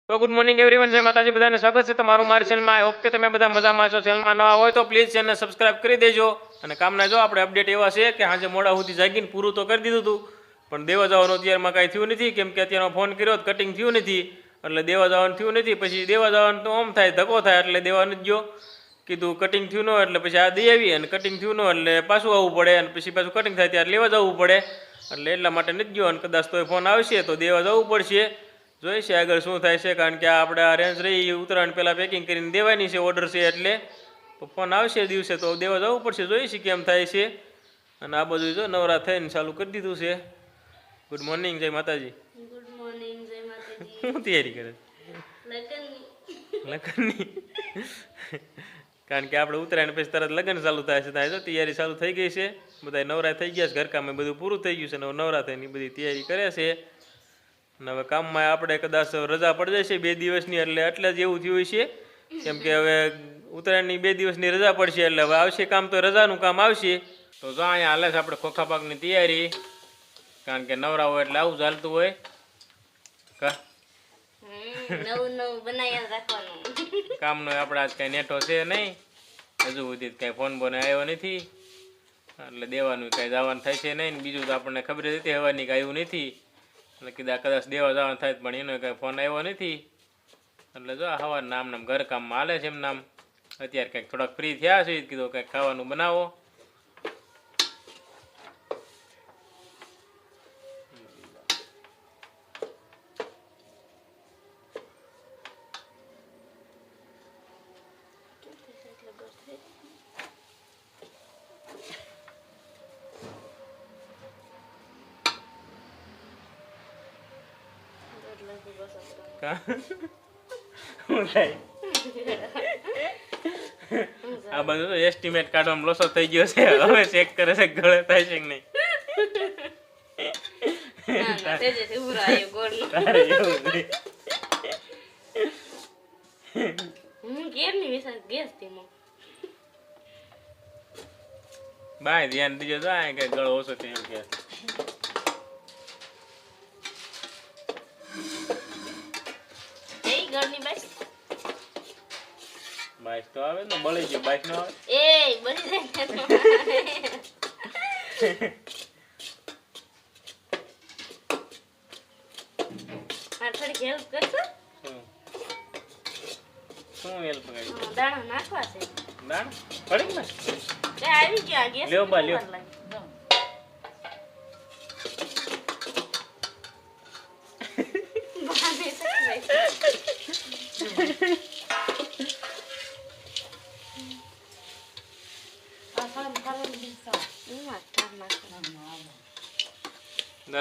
તો good morning everyone, જય માતાજી, બધાને સ્વાગત છે તમારું મારી ચેનલમાં. આઈ હોપ કે તમે બધા મજામાં છો. ચેનલમાં નવા હોય તો પ્લીઝ ચેનલ સબસ્ક્રાઇબ કરી દેજો. અને કામના જો આપણે અપડેટ એવા છે કે આજે મોડા સુધી જાગીને પૂરું તો કરી દીધું હતું, પણ દેવા જવાનું અત્યારમાં કાંઈ થયું નથી, કેમ કે અત્યારનો ફોન કર્યો તો કટિંગ થયું નથી, એટલે દેવા જવાનું થયું નથી. પછી દેવા જવાનું તો આમ થાય, ધક્કો થાય, એટલે દેવા નથી ગયો. કીધું કટિંગ થયું ન એટલે પછી આ દઈ આવી, અને કટિંગ થયું ન એટલે પાછું આવવું પડે, અને પછી પાછું કટિંગ થાય ત્યારે લેવા જવું પડે, એટલે એટલા માટે નથી ગયો. અને કદાચ તો ફોન આવશે તો દેવા જવું પડશે. જોઈશે આગળ શું થાય છે, કારણ કે આપણે આ રેન્જ રહી ઉત્તરાયણ પહેલાં પેકિંગ કરીને દેવાની છે, ઓર્ડર છે, એટલે તો ફોન આવશે દિવસે તો દેવા જવું પડશે. જોઈશે કેમ થાય છે. અને આ બધું જો નવરા થઈને ચાલુ કરી દીધું છે. ગુડ મોર્નિંગ, જય માતાજી. ગુડ મોર્નિંગ, જય માતાજી. શું તૈયારી કરે? લગ્નની. કારણ કે આપણે ઉત્તરાયણ પછી તરત લગ્ન ચાલુ થાય છે, થાય તો તૈયારી ચાલુ થઈ ગઈ છે. બધા નવરા થઈ ગયા છે, ઘરકામ બધું પૂરું થઈ ગયું છે, અને નવરા થઈને બધી તૈયારી કરે છે. અને હવે કામમાં આપણે કદાચ રજા પડી જાય છે 2 દિવસની, એટલે જ એવું થયું છે, કેમ કે હવે ઉત્તરાયણની 2 દિવસની રજા પડશે, એટલે હવે આવશે કામ, તો રજાનું કામ આવશે. તો જો અહીંયા હાલે છે આપણે ખોખા પાકની તૈયારી, કારણ કે નવરા હોય એટલે આવું ચાલતું હોય. કા નવું નવું બનાવી રાખવાનું. કામનો આપણે આજ કાંઈ નેટો છે નહીં, હજુ સુધી કાંઈ ફોન બોન આવ્યો નથી, એટલે દેવાનું કાંઈ જવાનું થાય છે નહીં. બીજું તો આપણને ખબર જ હતી હવાની કાંઈ આવ્યું નથી, એટલે કીધા કદાચ દેવા જવાનું થાય, પણ એનો કાંઈ ફોન આવ્યો નથી. એટલે જો હવારના આમ નામ ઘરકામમાં હાલે છે. એમ નામ અત્યારે કંઈક થોડાક ફ્રી થયા છે, કીધું કંઈક ખાવાનું બનાવો. આ બધું તો એસ્ટિમેટ કાઢવામાં લોસો થઈ ગયો છે. હવે ચેક કરે છે ગળે થાય છે કે નહીં. બાય ધ્યાન દીજો તો આ કઈ ગળો ઓછો થયો કે બાઈસ તો આવે ને, બળી ગયો બાઈસ નો આવે. એ બની જાય. થોડીક હેલ્પ કરશો? શું હેલ્પ કરી? દાણા નાખવા છે. દાણ પડી ને એ આવી ગયા ગેસ. લ્યો બા લ્યો.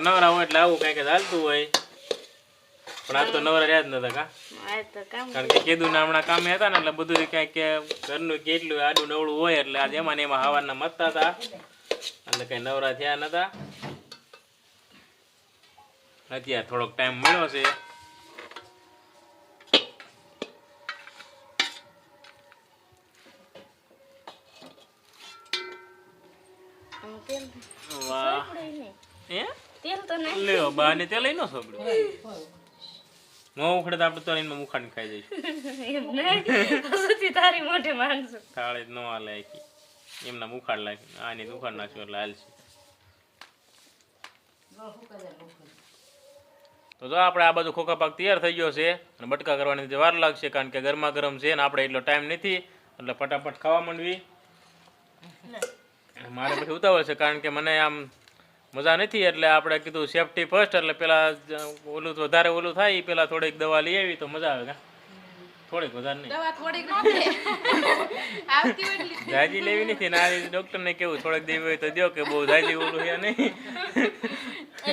નવરા હોય એટલે આવું કઈ ચાલતું હોય, પણ આજ તો નવરા રહ્યા જ નતા. કારણ કે કીધું ને હમણાં કામે હતા ને, એટલે બધું કઈ કે ઘરનું કેટલું આડું નવડું હોય, એટલે આજે એમાં ને એમાં હવારના મતતા હતા, એટલે કઈ નવરા થયા નતા. અત્યારે થોડોક ટાઈમ મળ્યો છે. વાહ તેલ તો નહીં લ્યો બા ને તેલ નો સોગડ્યું નો ઉખડે તો આપણે તો એમાં મુખાને ખાઈ જઈશું. તારી મોઢે માંગશું થાળે જ ન હાલે આખી, એમના મુખાડ લાગી આની ઉખાડ નાખ્યું એટલે હાલશે. તો જો આપણે આ બાજુ ખોખા પાક તૈયાર થઈ ગયો છે, અને બટકા કરવાની વાર લાગશે, કારણ કે ગરમા ગરમ છે ને આપણે એટલો ટાઈમ નથી, એટલે ફટાફટ ખાવા માંડવી. મારે પછી ઉતાવળ છે, કારણ કે મને આમ મજા નથી, એટલે આપણે કીધું સેફટી ફર્સ્ટ, એટલે પેલા ઓલું વધારે ઓલું થાય એ પેલા થોડીક દવા લઈ આવી તો મજા આવે. થોડીક વધારે નહીં, જાજી લેવી નથી ને, આ ડોક્ટર ને કેવું થોડીક દેવી હોય તો દો, કે બહુ જાજી ઓલું છે નહીં.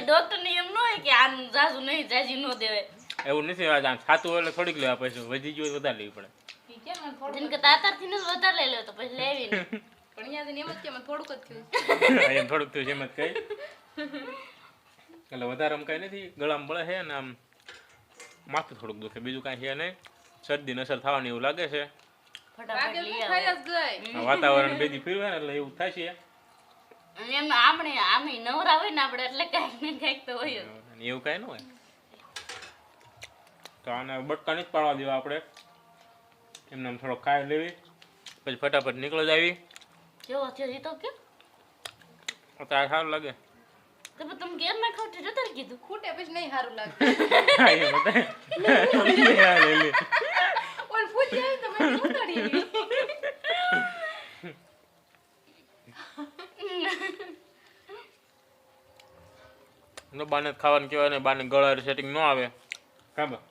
ડોક્ટર ને એમ ન હોય કે આમ જાજુ નહીં, જાજી ન દેવાય, એવું નથી. આમ ખાતું એટલે થોડીક લેવા, પછી વધી ગયું વધારે લેવી પડે. વધારે લઈ લે તો પછી લેવી ને. થોડુંક થયું છે એમ જ કઈ, એટલે વધારે આમ કઈ નથી. ગળામાં બળે છે ને આમ માથું થોડુંક દુખે, બીજું કાંઈ છે નહીં. શરદી નસર થવાની એવું લાગે છે. વાતાવરણ બેદી ફીરવે ને એટલે એવું થાય છે. આમે નવરા હોય ને આપણે એટલે કઈક ને કઈક તો હોય એવું કઈ ન હોય. તો તો આને બટકા નથી પાડવા દેવા આપણે, એમને આમ થોડો ખાઈ લેવી, પછી ફટાફટ નીકળી જાવી. કેવો છે એ તો કે અત્યારે સારું લાગે. તો પણ તમે ઘેર ના ખાવ તો જતા કીધું ખૂટે પછી નહીં સારું લાગે. હા, એ બતાય. લે, લે. ઓલ પૂછી આવી તો મને ઉતારી આવી. નો બાને ખાવાનું કહેવાય ને, બાને ગળા સેટિંગ ન આવે કાબા.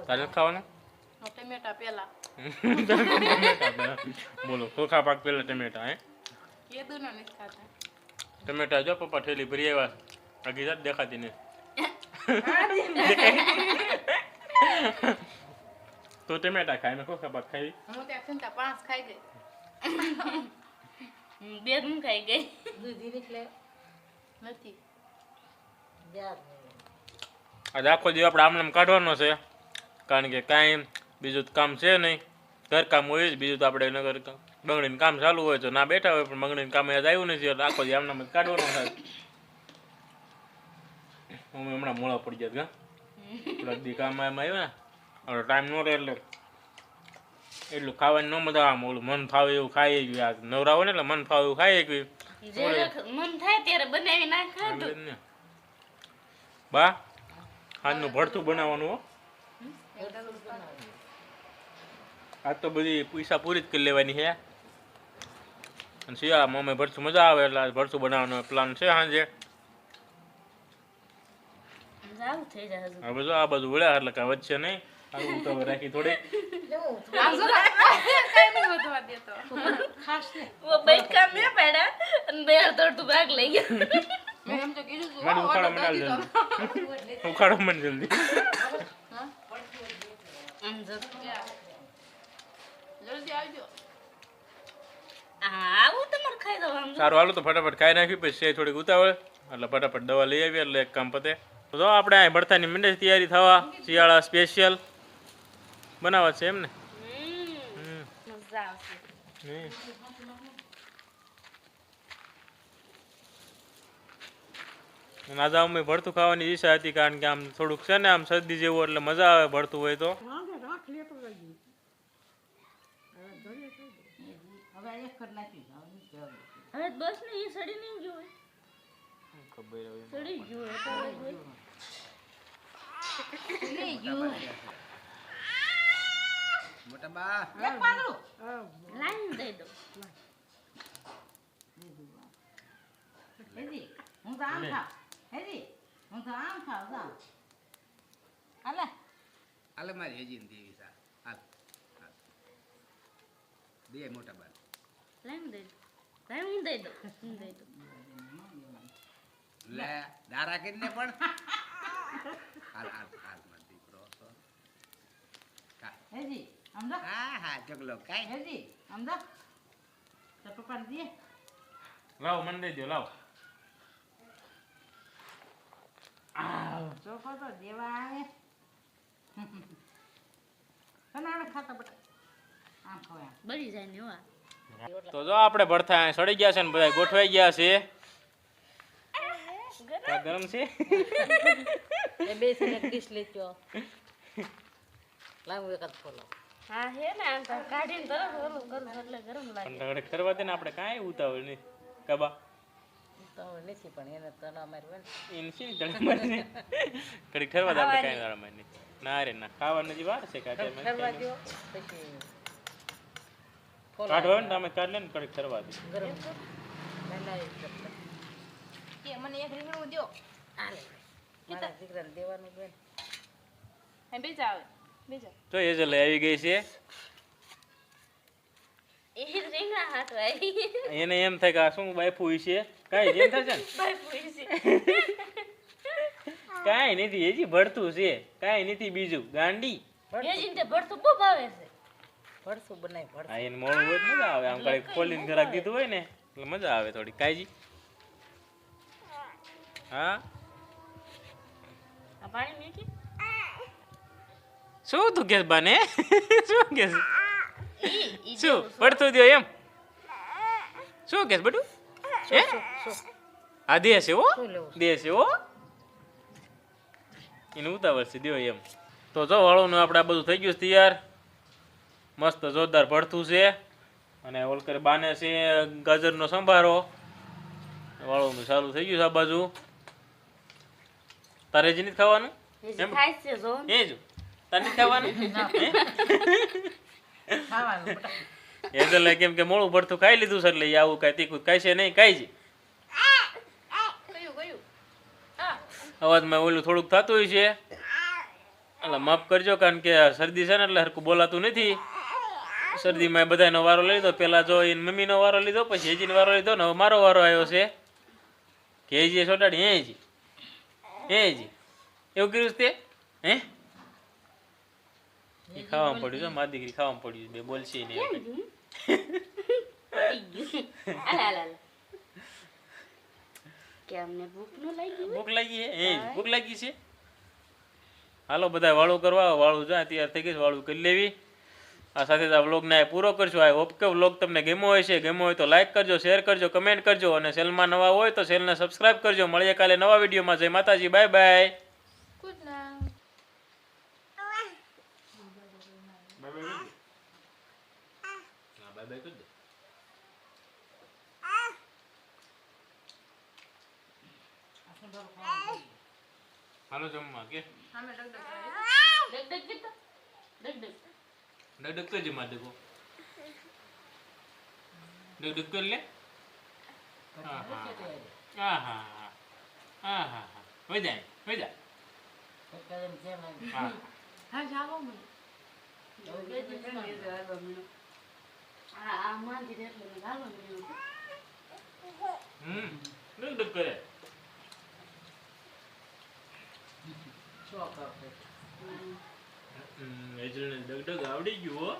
તારે ખાવાનું ટમેટા પેલા બોલો, ચોખા પાક પેલા ટમેટા હે કીધું ને નથી ખાતા. ટમેટા જો પપ્પા ઠેલી ભરી આવ્યા, આગી જાત દેખાતી ને. તો ટમેટા ખાય ને ચોખા પાક ખાઈ. હું ત્યાં છે ને ત્યાં 5 ખાઈ ગઈ. બે હું ખાઈ ગઈ નથી આજે આખો દિવસ આપણે આમને આમ કાઢવાનો છે, કારણ કે કાંઈ બીજું કામ છે નહીં, ઘરકામ હોય જ. બીજું તો આપણે નગર બંગડીનું કામ ચાલુ હોય તો ના બેઠા હોય, પણ બંગડીનું કામ યાદ આવ્યું નથી એટલે આખો દિવસ આમને આમ જ કાઢવાનો થાય. અમે હમણાં મોડા પડી જાય ગા થોડાક દી કામ એમ આવ્યું ને, હવે ટાઈમ ન રહે એટલે એટલું ખાવાની ન મજા આવે. ઓલું મન ફાવે એવું ખાઈ ગયું, આ નવરા હોય ને એટલે મન ફાવે એવું ખાઈ ગયું. જ્યારે મન થાય ત્યારે બનાવી ના ખાધું. એટલે જ ને. બા આજનું ભરતું બનાવવાનું હો. આજ તો બધી પૈસા પૂરી જ કરી લેવાની છે, અને શિયાળામાં અમે ભરતું મજા આવે એટલે આજ ભરતું બનાવવાનો પ્લાન છે સાંજે. જાવું થઈ જાય હજુ. હવે જો આ બાજુ વળ્યા એટલે કાંઈ વધશે નહીં, આવું તો હવે રાખી થોડી. આમ જો કઈ નહીં વધવા દેતો. વો બૈઠકા મેં પડ્યા અને બે અડધું ભાગ લઈ ગયા. મેં એમ તો કીધું તું, મને ઉખાડો મને આલ જલ્દી, ઉખાડો મને જલ્દી. આમ જો. જલ્દી આવજો. આવું તમારે ખાઈ દો આમ જો. સારું હાલો તો ફટાફટ ખાઈ નાખ્યું, પછી છે થોડીક ઉતાવળ એટલે ફટાફટ દવા લઈ આવી એટલે એક કામ પતે. તો જો આપણે આ ભરતાની મંડે તૈયારી થવા, શિયાળા સ્પેશિયલ બનાવવા છે એમ ને. મજા આવશે. અને આજે અમે ભરતું ખાવાની ઈચ્છા હતી, કારણ કે આમ થોડુંક છે ને આમ શરદી જેવું એટલે મજા આવે ભરતું હોય તો. હવે બસ ને એ સડી નહીં ગયો હોય. સડી ગયું હોય તો હવે જોઈ. સડી ગયું. મોટા બા લાઈન દઈ દો. આલે મારી હેજીન દેવી સા હાલ હાલ દે મોટા બા લાઈન દઈ દો. લાઈન હું દઈ દો. હું દઈ દો. લે દારા કરીને પણ હાલ હાલ હાલ મત દીકરો તો હા હા જગલો કાઈ લાવો મને દઈ દો, લાવો. બળી જાય ને એવા. તો જો આપણે ભરતા અહીં સડી ગયા છે ને બધા ગોઠવાઈ ગયા છે. આ ગરમ છે. હા હે ને આમ તો કાઢીને તરત ઓલું કરું એટલે ગરમ લાગે. પણ ઘડીક કરવા દે ને, આપણે કાંઈ ઉતાવળ નહીં કબા. એને શી તળે મારીને? ઘડીક ઠરવા દે, આપણે કાંઈ તળે મારીને. ના રે ના, ખાવાની હજી વાર છે કાઢે કાઢવા ને તમે કાઢ લે ને, ઘડીક ઠરવા દે. કે મને એક રીંગણું દ્યો. હે બેજા આવે બેજા. તો એ જ લઈ આવી ગઈ છે. એ રીંગણા હાથ વાઈ. એને એમ થાય કે આ શું બાયફું છે, કાંઈ જેમ થાય છે ને બાય પૂરી કાંઈ નથી, હજી ભરતું છે, કાંઈ નથી બીજું ગાંડી. એ જીનતે ભરતું બહુ ભાવે છે. હા એને મોડું હોય તો મજા આવે, આમ કઈ ખોલીને ઘરાક દીધું હોય ને એટલે મજા આવે થોડી. કાંઈજી હા આ પાણી મેકી. શું તું કેસ બાને? શું કેસ? ઈ શું પડતું દો એમ? શું કેસ બધું? હે આ દેશ છે હો શું લેવું દેશ છે હો એને ઉતાવળ છે દ્યો એમ તો જો વાળું આપણે આ બધું થઈ ગયું છે તૈયાર મસ્ત જોરદાર ભરતું છે અને ઓલકરે બાને છે ગાજરનો સંભારો વાળું ચાલુ થઈ ગયું છે આ બાજુ તારે જ નથી ખાવાનું હજી ખાય છે જો એ જ તારે નથી ખાવાનું ખાવાનું બેટા. એ તો કેમ કે મોડું ભરતું ખાઈ લીધું છે એટલે ઈ આવું કાંઈ તીખું ખાય છે નહીં કાંઈ જ કયું કયું હા અવાજમાં ઓલું થોડુંક થતું હોય છે એટલે માફ કરજો કારણ કે શરદી છે ને એટલે હરખું બોલાતું નથી શરદીમાં બધાનો વારો લઈ લીધો પહેલાં જો એને મમ્મીનો વારો લીધો પછી હેજીનો વારો લીધો ને હવે મારો વારો આવ્યો છે કે હેજીએ સોટાડી હેજી એવું કર્યું છે તે હે એ ખાવામાં પડ્યું છે મારી દીકરી ખાવામાં પડ્યું બે બોલશે નહીં હવે. કે અમને ભૂખ ન લાગી ભૂખ લાગી છે ભૂખ લાગી છે હાલો બધા વાળું કરવા વાળું જાય તૈયાર થઈ ગઈ છે, વાળું કરી લેવી આ સાથે આ વ્લોગને પૂરો કરશું. આઈ હોપ કે વ્લોગ તમને ગમ્યો હોય છે, ગમ્યો હોય તો લાઈક કરજો, શેર કરજો, કમેન્ટ કરજો અને ચેનલમાં નવા હોય તો ચેનલને સબસ્ક્રાઇબ કરજો. મળીએ કાલે નવા વિડીયોમાં. જય માતાજી, બાય બાય. Good night. હાલો જમવા કે અમે ડગ ડગ ડગ કીધું ડગ ડગ ડગ કરજે માં ડગો ડગ કરી લે. હા હોય જાય હા હા ચાલો મને આ માંદી એટલે મેં ગાલો મેં ડગ કરે એજલને ડગ આવડી ગયું હો.